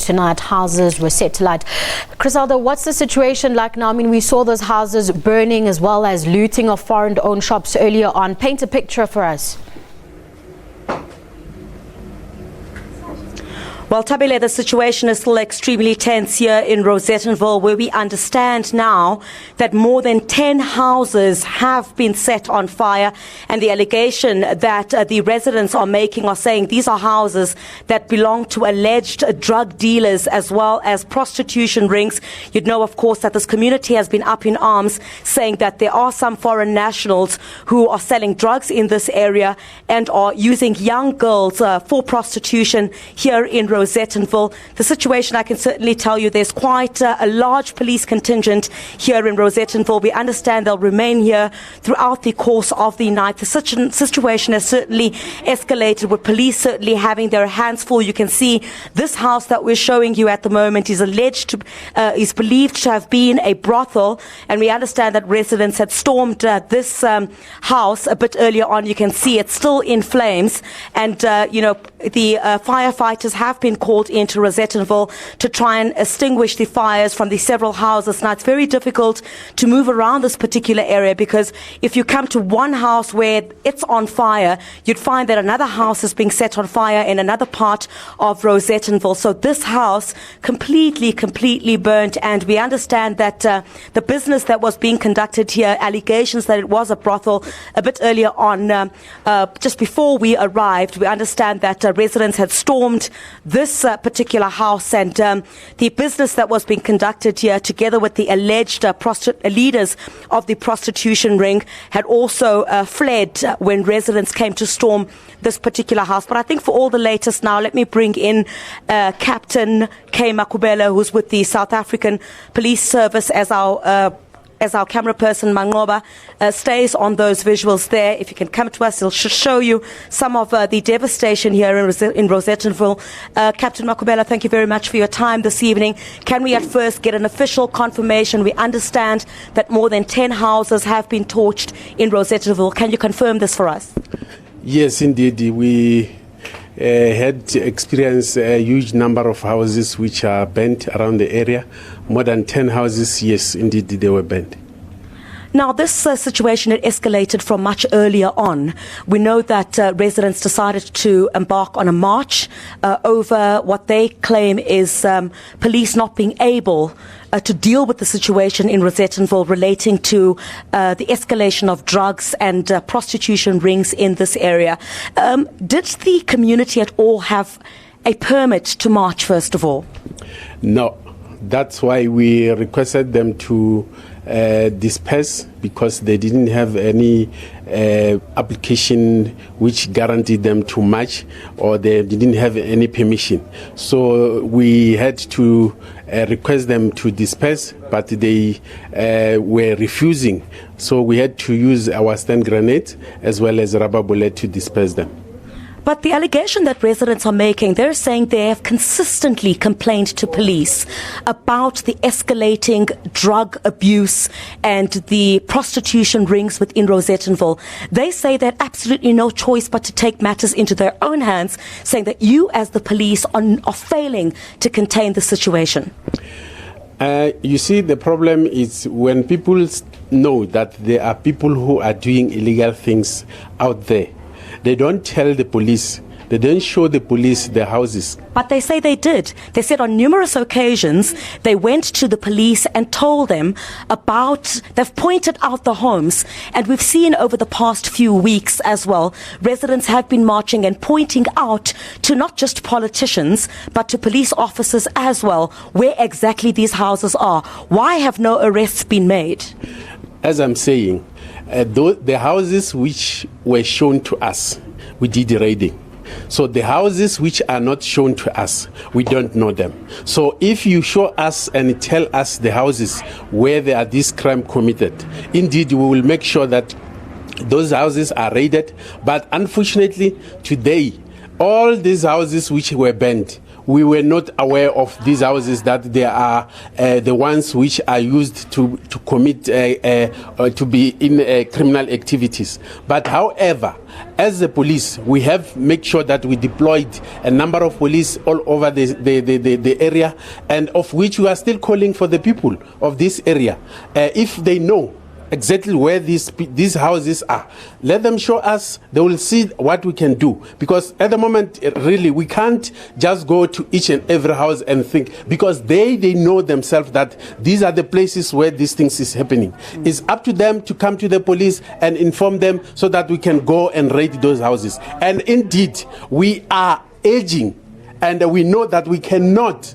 tonight. Houses were set to light. Chriselda, what's the situation like now? I mean, we saw those houses burning as well as looting of foreign-owned shops earlier on. Paint a picture for us. Well, Tabile, the situation is still extremely tense here in Rosettenville, where we understand now that more than 10 houses have been set on fire. And the allegation that the residents are making are saying these are houses that belong to alleged drug dealers as well as prostitution rings. You'd know, of course, that this community has been up in arms, saying that there are some foreign nationals who are selling drugs in this area and are using young girls for prostitution here in Rosettenville. The situation, I can certainly tell you, there's quite a large police contingent here in Rosettenville. We understand they'll remain here throughout the course of the night. The situation has certainly escalated, with police certainly having their hands full. You can see this house that we're showing you at the moment is is believed to have been a brothel, and we understand that residents had stormed this house a bit earlier on. You can see it's still in flames, and the firefighters have been called into Rosettenville to try and extinguish the fires from the several houses. Now, it's very difficult to move around this particular area, because if you come to one house where it's on fire, you'd find that another house is being set on fire in another part of Rosettenville. So this house completely burnt, and we understand that the business that was being conducted here, allegations that it was a brothel, a bit earlier on, just before we arrived, we understand that residents had stormed this particular house, and the business that was being conducted here, together with the alleged leaders of the prostitution ring, had also fled when residents came to storm this particular house. But I think for all the latest now, let me bring in Captain K. Makubela, who's with the South African Police Service, as our camera person Mangoba stays on those visuals there. If you can come to us, he'll show you some of the devastation here in Rosettenville. Captain Makubela, thank you very much for your time this evening. Can we at first get an official confirmation? We understand that more than 10 houses have been torched in Rosettenville. Can you confirm this for us? Yes, indeed. We had experienced a huge number of houses which are burnt around the area. More than 10 houses, yes, indeed, they were burnt. Now, this situation had escalated from much earlier on. We know that residents decided to embark on a march over what they claim is police not being able to deal with the situation in Rosettenville relating to the escalation of drugs and prostitution rings in this area. Did the community at all have a permit to march, first of all? No. That's why we requested them to disperse, because they didn't have any application which guaranteed them to march, or they didn't have any permission. So we had to request them to disperse, but they were refusing. So we had to use our stun grenade as well as rubber bullet to disperse them. But the allegation that residents are making, they're saying they have consistently complained to police about the escalating drug abuse and the prostitution rings within Rosettenville. They say they had absolutely no choice but to take matters into their own hands, saying that you as the police are failing to contain the situation. You see, the problem is when people know that there are people who are doing illegal things out there, they don't tell the police. They don't show the police the houses. But they say they did. They said on numerous occasions they went to the police and told them about, they've pointed out the homes. And we've seen over the past few weeks as well, residents have been marching and pointing out to not just politicians, but to police officers as well, where exactly these houses are. Why have no arrests been made? As I'm saying, the houses which were shown to us, we did raiding. So the houses which are not shown to us, we don't know them. So if you show us and tell us the houses where there are this crime committed, indeed we will make sure that those houses are raided. But unfortunately, today, all these houses which were burned we were not aware of these houses, that they are the ones which are used to commit to be in criminal activities. But however, as the police, we have made sure that we deployed a number of police all over the area, and of which we are still calling for the people of this area. If they know exactly where these houses are, let them show us. They will see what we can do, because at the moment really we can't just go to each and every house and think, because they know themselves that these are the places where these things is happening. It's up to them to come to the police and inform them, so that we can go and raid those houses. And indeed we are urging, and we know that we cannot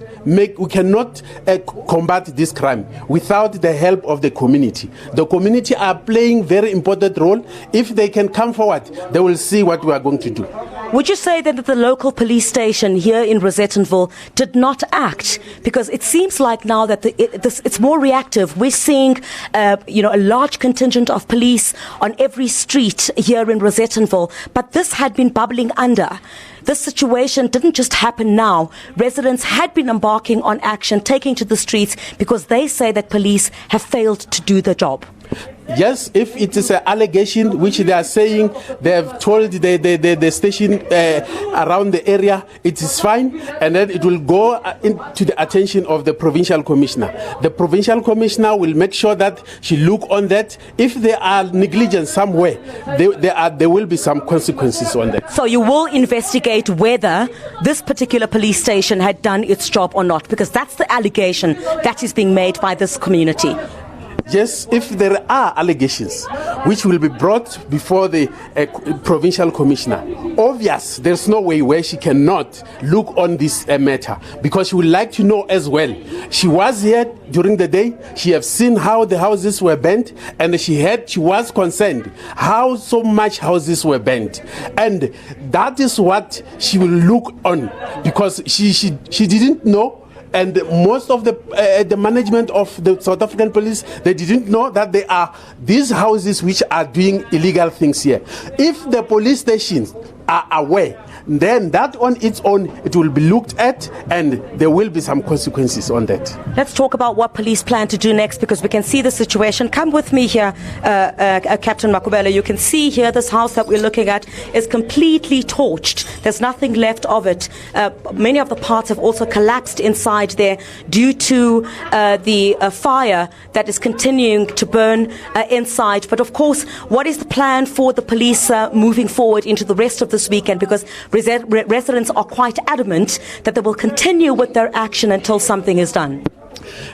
combat this crime without the help of the community. The community are playing very important role. If they can come forward, they will see what we are going to do. Would you say that the local police station here in Rosettenville did not act? Because it seems like now that it's more reactive. We're seeing a large contingent of police on every street here in Rosettenville, but this had been bubbling under. This situation didn't just happen now. Residents had been embarking on action, taking to the streets, because they say that police have failed to do their job. Yes, if it is an allegation which they are saying they have told the station around the area, it is fine, and then it will go into the attention of the provincial commissioner. The provincial commissioner will make sure that she look on that. If there are negligence somewhere, there will be some consequences on that. So you will investigate whether this particular police station had done its job or not, because that's the allegation that is being made by this community. Yes, if there are allegations which will be brought before the provincial commissioner, obvious, there's no way where she cannot look on this matter, because she would like to know as well. She was here during the day, she have seen how the houses were burnt, and she was concerned how so much houses were burnt, and that is what she will look on, because she didn't know. And most of the management of the South African police, they didn't know that there are these houses which are doing illegal things here. If the police stations are aware, then that on its own, it will be looked at, and there will be some consequences on that. Let's talk about what police plan to do next, because we can see the situation. Come with me here, Captain Makubela. You can see here this house that we're looking at is completely torched. There's nothing left of it. Many of the parts have also collapsed inside there due to the fire that is continuing to burn inside. But of course, what is the plan for the police moving forward into the rest of this weekend? Because residents are quite adamant that they will continue with their action until something is done.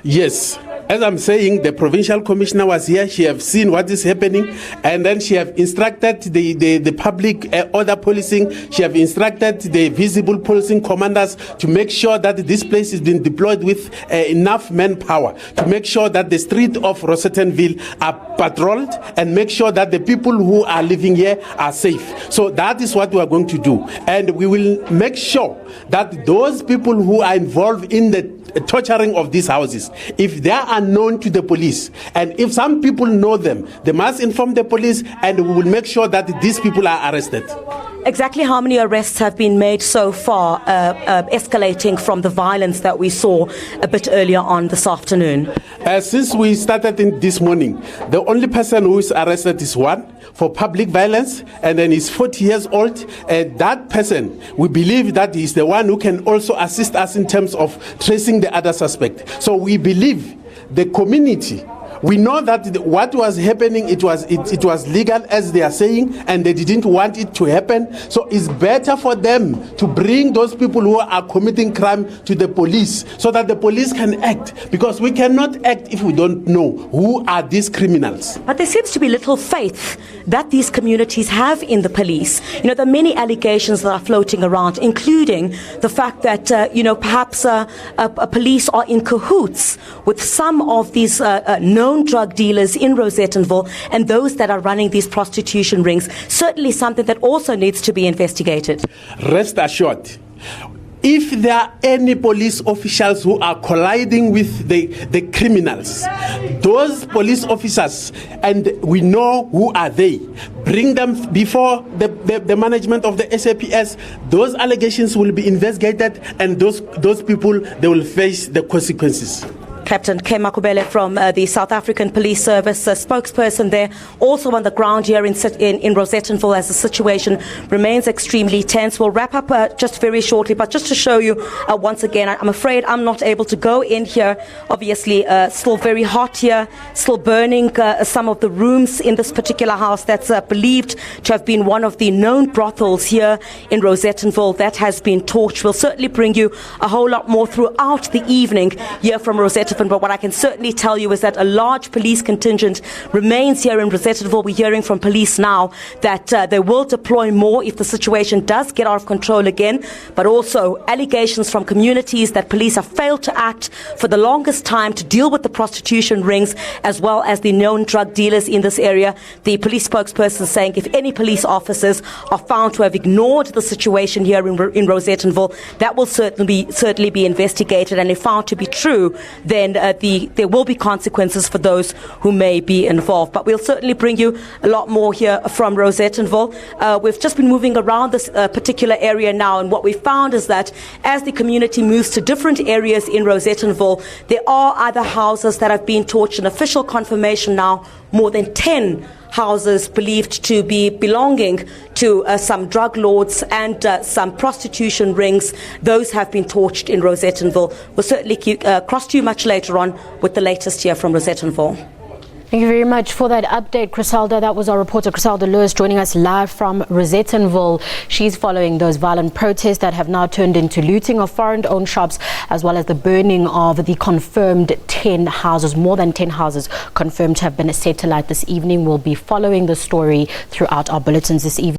Yes. As I'm saying, the provincial commissioner was here. She have seen what is happening, and then she have instructed the public order policing. She have instructed the visible policing commanders to make sure that this place is being deployed with enough manpower, to make sure that the street of Rosettenville are patrolled, and make sure that the people who are living here are safe. So that is what we are going to do, and we will make sure that those people who are involved in the torturing of these houses, if they are known to the police, and if some people know them, they must inform the police, and we will make sure that these people are arrested. Exactly how many arrests have been made so far, escalating from the violence that we saw a bit earlier on this afternoon? Since we started in this morning, the only person who is arrested is one for public violence, and then he's 40 years old. That person, we believe that he's the one who can also assist us in terms of tracing the other suspect. So we believe the community, we know that what was happening, it was legal, as they are saying, and they didn't want it to happen. So it's better for them to bring those people who are committing crime to the police, so that the police can act, because we cannot act if we don't know who are these criminals. But there seems to be little faith that these communities have in the police. You know, there are many allegations that are floating around, including the fact that, perhaps police are in cahoots with some of these known drug dealers in Rosettenville and those that are running these prostitution rings. Certainly something that also needs to be investigated. Rest assured, if there are any police officials who are colliding with the criminals, those police officers, and we know who are they, bring them before the management of the SAPS. Those allegations will be investigated, and those people, they will face the consequences. Captain Kema Kubele from the South African Police Service, spokesperson there, also on the ground here in Rosettenville as the situation remains extremely tense. We'll wrap up just very shortly, but just to show you once again, I'm afraid I'm not able to go in here. Obviously, still very hot here, still burning some of the rooms in this particular house that's believed to have been one of the known brothels here in Rosettenville that has been torched. We'll certainly bring you a whole lot more throughout the evening here from Rosettenville. But what I can certainly tell you is that a large police contingent remains here in Rosettenville. We're hearing from police now that they will deploy more if the situation does get out of control again, but also allegations from communities that police have failed to act for the longest time to deal with the prostitution rings as well as the known drug dealers in this area. The police spokesperson saying if any police officers are found to have ignored the situation here in Rosettenville, that will certainly be investigated, and if found to be true, then there will be consequences for those who may be involved. But we'll certainly bring you a lot more here from Rosettenville. We've just been moving around this particular area now, and what we found is that as the community moves to different areas in Rosettenville, there are other houses that have been torched. An official confirmation now, more than 10 houses believed to be belonging to some drug lords and some prostitution rings. Those have been torched in Rosettenville. We'll certainly cross to you much later on with the latest here from Rosettenville. Thank you very much for that update, Chriselda. That was our reporter, Chriselda Lewis, joining us live from Rosettenville. She's following those violent protests that have now turned into looting of foreign-owned shops, as well as the burning of the confirmed 10 houses. More than 10 houses confirmed to have been set alight this evening. We'll be following the story throughout our bulletins this evening.